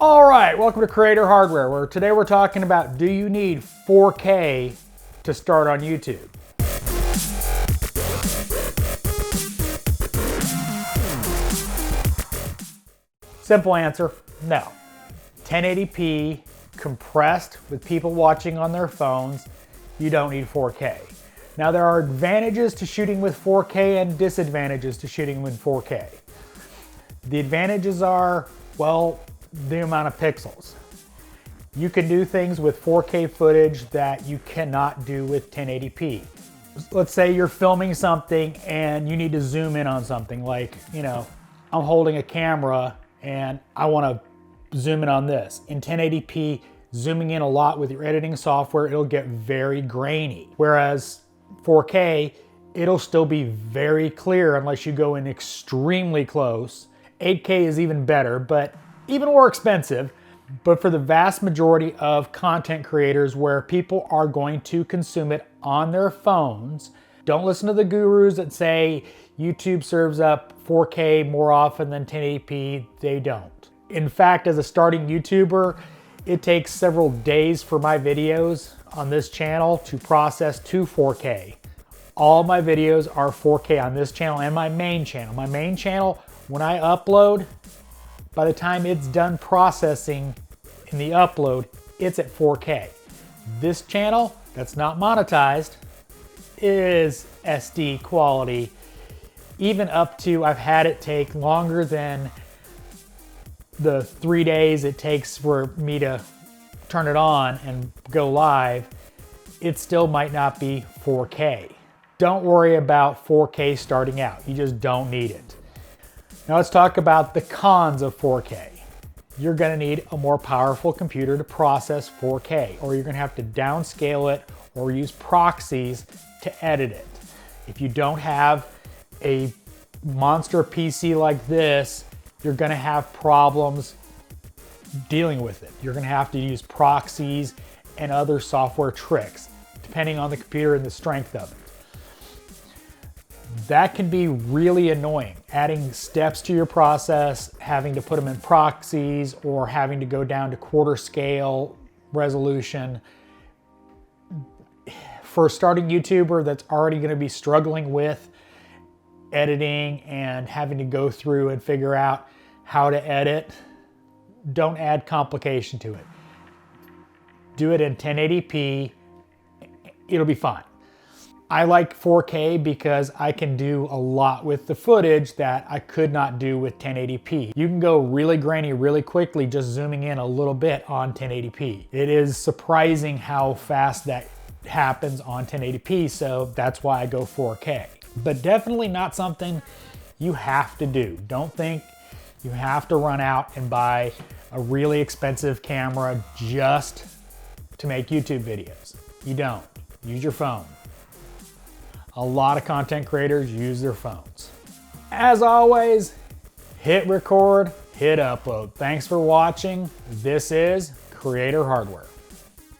All right, welcome to Creator Hardware, where today we're talking about, do you need 4K to start on YouTube? Simple answer, no. 1080p compressed with people watching on their phones, you don't need 4K. Now there are advantages to shooting with 4K and disadvantages to shooting with 4K. The advantages are, well, the amount of pixels. You can do things with 4K footage that you cannot do with 1080p. Let's say you're filming something and you need to zoom in on something, like, I'm holding a camera and I want to zoom in on this. In 1080p, zooming in a lot with your editing software, it'll get very grainy. Whereas 4K, it'll still be very clear unless you go in extremely close. 8K is even better, but even more expensive. But for the vast majority of content creators where people are going to consume it on their phones, don't listen to the gurus that say YouTube serves up 4K more often than 1080p. They don't. In fact, as a starting YouTuber, it takes several days for my videos on this channel to process to 4K. All my videos are 4K on this channel and my main channel. My main channel, when I upload, by the time it's done processing in the upload, it's at 4K. This channel, that's not monetized, is SD quality, even up to, I've had it take longer than the 3 days it takes for me to turn it on and go live. It still might not be 4K. Don't worry about 4K starting out. You just don't need it. Now let's talk about the cons of 4K. You're gonna need a more powerful computer to process 4K, or you're gonna have to downscale it or use proxies to edit it. If you don't have a monster PC like this, you're gonna have problems dealing with it. You're gonna have to use proxies and other software tricks, depending on the computer and the strength of it. That can be really annoying, adding steps to your process, having to put them in proxies, or having to go down to quarter scale resolution. For a starting YouTuber that's already gonna be struggling with editing and having to go through and figure out how to edit, don't add complication to it. Do it in 1080p, it'll be fine. I like 4K because I can do a lot with the footage that I could not do with 1080p. You can go really grainy really quickly just zooming in a little bit on 1080p. It is surprising how fast that happens on 1080p, so that's why I go 4K. But definitely not something you have to do. Don't think you have to run out and buy a really expensive camera just to make YouTube videos. You don't. Use your phone. A lot of content creators use their phones. As always, hit record, hit upload. Thanks for watching. This is Creator Hardware.